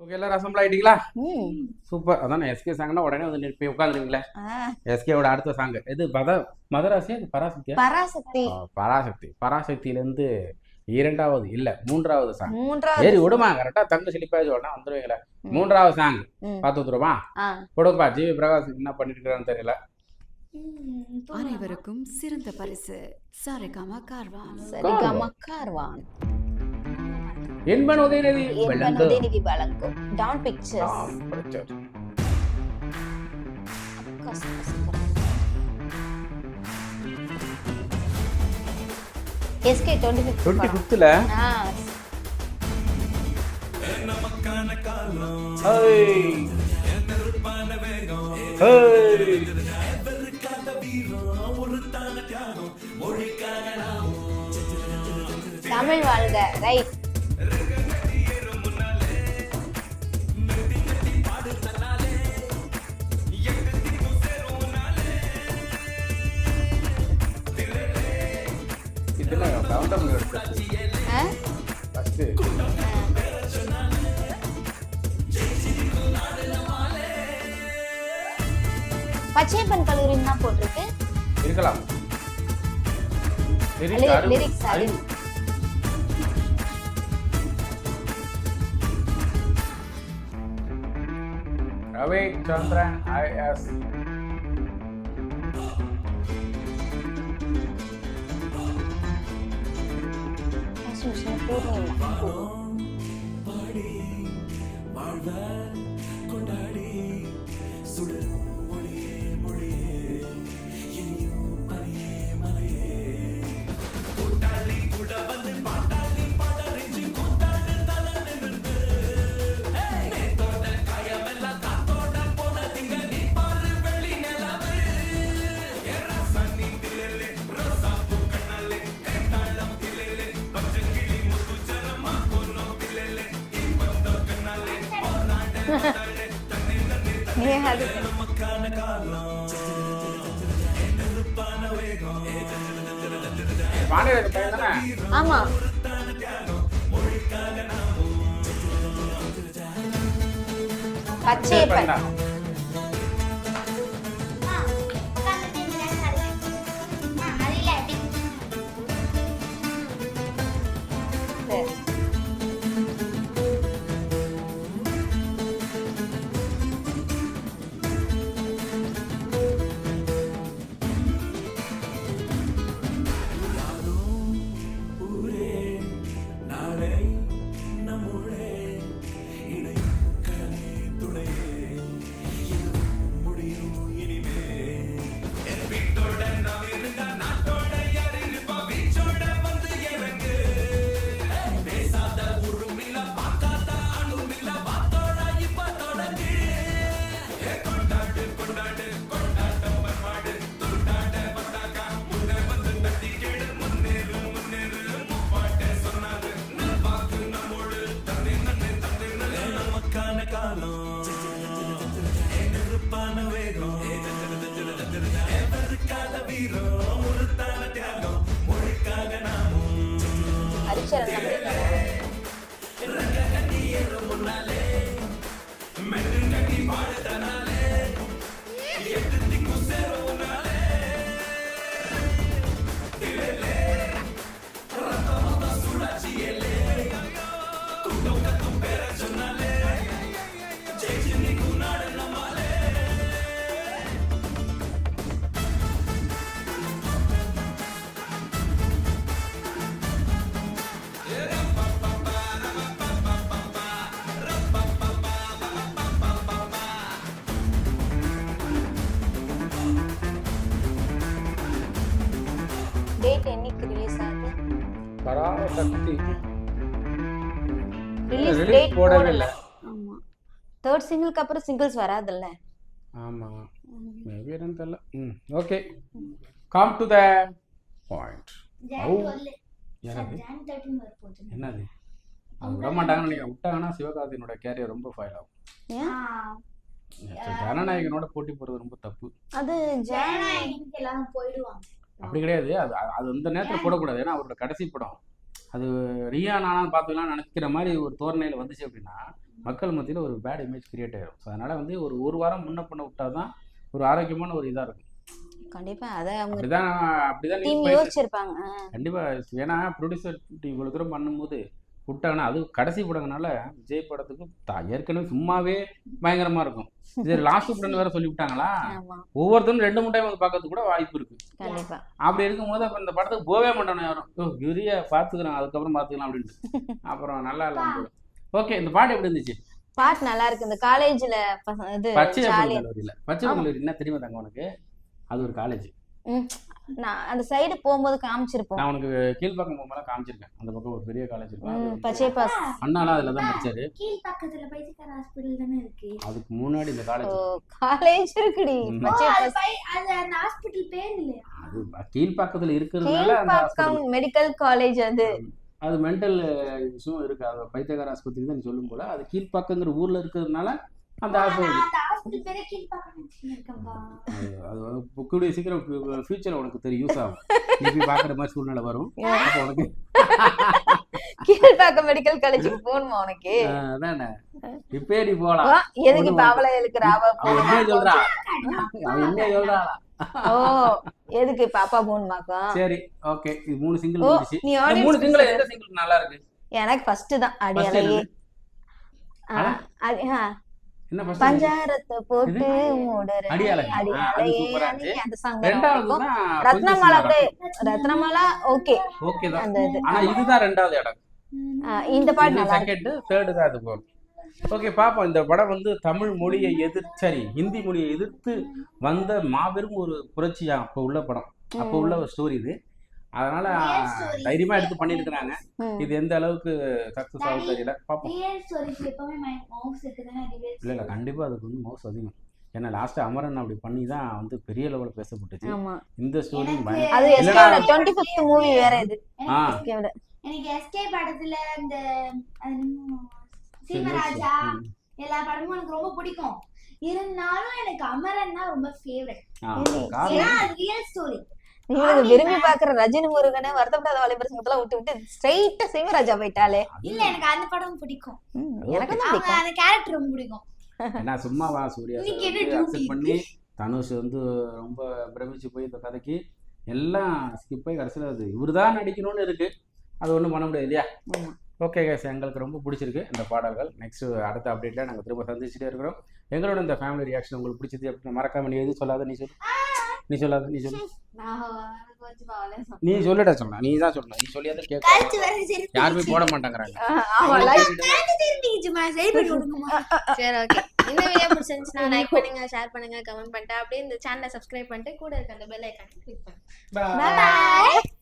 Okay, எல்லாரும் assemble ஆயிட்டீங்களா? Super. அதான் எஸ்கே சாங்னா உடனே வந்து போய் உட்காந்துருவீங்களே. எஸ்கேவோட அடுத்த சாங் இது மதராசியா பராசக்தியா? பராசக்தி. பராசக்தி. பராசக்தியிலேருந்து இரண்டாவது இல்ல மூன்றாவது சாங். சரி விடுமா, கரெக்டா தங்க சிலிப்பாய் சொல்லலாம் வந்துருவீங்களே. மூன்றாவது சாங் பார்த்து வந்துருமா? கொடுப்பா. ஜிவி பிரகாஷ் என்ன பண்ணிட்டு இருக்கான்னு தெரியல. அனைவருக்கும் சிறந்த பரிசு சரிகமா கார்வான். சரிகமா கார்வான். என்பன் உதயநிதி வழங்கும் டான் பிக்சர்ஸ். எஸ்கே 25ல தமிழ் வாழ்க. ரைட். பச்சையப்பன் கல்லூரி தான் போட்டிருக்கு. இருக்கலாம். Lyrics Ravi Chandran IS. ஆமா. பச்சையப்பன். டேட் என்னைக்கு ரிலீஸ் ஆகுது? பராசக்தி ரிலீஸ் டேட் போடவே இல்ல. ஆமா. தேர்ட் சிங்கிள்க்கு அப்புறம் சிங்கிள்ஸ் வராதுல்ல. ஆமா. மேபி என்னன்னு தெரியல. Okay, come to the point. என்னது அது விட மாட்டாங்கன்னு நினைக்கிறேன். விட்டாங்கன்னா சிவகார்த்திகனோட கேரியர் ரொம்ப ஃபைல் ஆகும். ஜனநாயகனோட போட்டி போறது ரொம்ப தப்பு. அது ஜனநாயகனுக்கு எல்லாரும் போயிடுவாங்க. அப்படி கிடையாது. அது அது அந்த நேரத்தில் போடக்கூடாது. ஏன்னா அவரோட கடைசி படம் அது ரியா நானான்னு பார்த்துக்கலாம் நினைக்கிற மாதிரி ஒரு தோரணையில் வந்துச்சு அப்படின்னா மக்கள் மத்தியில் ஒரு பேட் இமேஜ் கிரியேட் ஆயிடும். ஸோ அதனால் வந்து ஒரு வாரம் முன்ன பண்ண விட்டால் தான் ஒரு ஆரோக்கியமான ஒரு இதாக இருக்கும். கண்டிப்பா அத அவங்க அப்படிதான் டீம் யோசிச்சிருப்பாங்க. கண்டிப்பாக. ஏன்னா ப்ரொடியூசர் இவ்வளோ தூரம் பண்ணும்போது விட்டாங்கன்னா அது கடைசி படங்கனால விஜய் படத்துக்கு ஏற்கனவே சும்மாவே பயங்கரமா இருக்கும். இது லாஸ்ட் படம் வேற சொல்லி விட்டாங்களா, ஒவ்வொருத்தரும் 2 டைம் வந்து பார்க்கறதுக்கு கூட வாய்ப்பு இருக்கு. கண்டிப்பா அப்படி இருக்கும்போது அப்ப இந்த படத்துக்கு போவே மாட்டானே யாரும், யூரியா பாத்துக்கிறோம் அதுக்கப்புறம் பாத்துக்கலாம் அப்படின்ட்டு. அப்புறம் நல்லா இல்லாம. ஓகே, இந்த பாட்டு எப்படி இருந்துச்சு? பாட்டு நல்லா இருக்கு. இந்த காலேஜ்ல இது பச்சை கல்லூரியில பச்சை கல்லூரி என்ன தெரியுமா தங்க உனக்கு? அது ஒரு காலேஜ். நான் அந்த சைடு போகும்போது காமிச்சிருப்போம். நான் உனக்கு கீழ்பாக்கம் போகும்போது காமிச்சிருக்கேன். அந்த பக்கம் ஒரு பெரிய காலேஜ் இருக்கும். பச்சை பாஸ் அண்ணாலாம் அதுல தான் படிச்சாரு. கீழ்பாக்கத்துல பைத்தியக்கார ஹாஸ்பிடல் தானே இருக்கு. அதுக்கு முன்னாடி இந்த காலேஜ் இருக்குடி. பச்சை பாஸ் அது அந்த ஹாஸ்பிடல் பேர் இல்லையா? அது கீழ்பாக்கத்துல இருக்கிறதுனால அந்த கீழ்பாக்கம் மெடிக்கல் காலேஜ். அது மென்டல் இஷ்யூ இருக்கு. அது பைத்தியக்கார ஆஸ்பத்திரி தான் நீ சொல்லும் போல. அது கீழ்பாக்கங்கிற ஊர்ல இருக்கிறதுனால அந்த ஹாஸ்பிடல் பேரே கீழ்பாக்கம் இருக்கம்பா. அது கூடிய சீக்கிரம் ஃபியூச்சர்ல உனக்கு தெரியும், யூஸ் ஆகும். நீ போய் பாக்குற மாதிரி சூழ்நிலை வரும். அப்ப உனக்கு கீழ்பாக்கம் மெடிக்கல் காலேஜுக்கு போகணுமா உனக்கு? அதானே, இப்பே நீ போலாம். எதுக்கு பாவல இழுக்கிற? அவன் என்ன சொல்றா? அவன் என்ன சொல்றா? ஓ, எதுக்கு பாப்பா போகணுமாக்கா? சரி, ஓகே. இது 3 சிங்கிள் முடிச்சு. நீ 3 சிங்கிள் எந்த சிங்கிள் நல்லா இருக்கு? எனக்கு ஃபர்ஸ்ட் தான் அடியலையே. என்ன ஃபர்ஸ்ட்? பஞ்சாரத்தை போட்டு மூடுற அடியாலை. அது சூப்பரா அந்த இருந்துச்சு. சாங். ரெண்டாவது தான் ரத்னமாலா கூட. ரத்னமாலா ஓகே ஓகே தான். அந்த இது. ஆனா இதுதான் ரெண்டாவது இடம். இந்த பாட்டு நல்லா இருக்கு. செகண்ட், தேர்ட் தான் அது போகும். ஓகே பாப்போம். இந்த படம் வந்து தமிழ் மொழியை ஹிந்தி மொழியை எதிர்த்து வந்த மாபெரும் ஒரு புரட்சியா அப்போ உள்ள படம், அப்போ உள்ள ஒரு ஸ்டோரி இது. அதனால தைரியமா எடுத்து பண்ணிருக்காங்க. இது எந்த அளவுக்கு சக்சஸ் ஆகும் தெரியல, பாப்போம். இல்ல கண்டிப்பா அதுக்கு வந்து மவுஸ் அதிகம். ஏன்னா லாஸ்ட் அமரன் அப்படி பண்ணி தான் வந்து பெரிய லெவல்ல பேசப்பட்டுச்சு. இந்த ஸ்டோரி அது எஸ்கேவோட 25th மூவி வேற இது. எஸ்கேவோட எனக்கு எஸ்கே படத்துல இந்த சீமராஜா எல்லா படமும் எனக்கு ரொம்ப பிடிக்கும். இருந்தாலும் எனக்கு அமரன் தான் ரொம்ப ஃபேவரட். ஏன்னா அது ரியல் ஸ்டோரி. நீங்க விரும்பி பாக்குற ரஜினி முருகனை வருத்தப்படாத வாலிபர் சங்கத்துல விட்டு ஸ்ட்ரைட்டா சீமராஜா போயிட்டாலே. இல்ல எனக்கு அந்த படம் பிடிக்கும். எனக்கு அந்த கேரக்டர் ரொம்ப பிடிக்கும். ஏன்னா சும்மாவா சூர்யா அக்செப்ட் பண்ணி தனுஷ் வந்து ரொம்ப பிரமிச்சு போய் இந்த கதைக்கு எல்லாம் ஸ்கிப் ஆகி கடைசியில் அது இவருதான் நடிக்கணும்னு இருக்கு. அது ஒன்றும் பண்ண முடியாது இல்லையா? ஓகே கேஸ், எங்களுக்கு ரொம்ப பிடிச்சிருக்கு இந்த பாடல்கள். நெக்ஸ்ட் அடுத்த அப்டேட்ல நாங்கள் திரும்ப சந்திச்சுட்டே இருக்கிறோம். எங்களோட இந்த ஃபேமிலி ரியாக்ஷன் உங்களுக்கு பிடிச்சது அப்படின்னு மறக்காம நீ எதுவும் சொல்லாத. நீ சொல்லாத. நீ சொல்லிட சொன்ன. நீ தான் சொன்ன. நீ சொல்லியாத கேட்க யாருமே போட மாட்டேங்கிறாங்க. சரி, ஓகே. இந்த வீடியோ பிடிச்சிருந்துச்சுன்னா லைக் பண்ணுங்க, ஷேர் பண்ணுங்க, கமெண்ட் பண்ணிட்டு அப்படியே இந்த சேனலை சப்ஸ்கிரைப் பண்ணிட்டு கூட இருக்க அந்த பெல் ஐகானை கிளிக் பண்ணுங்க. பை.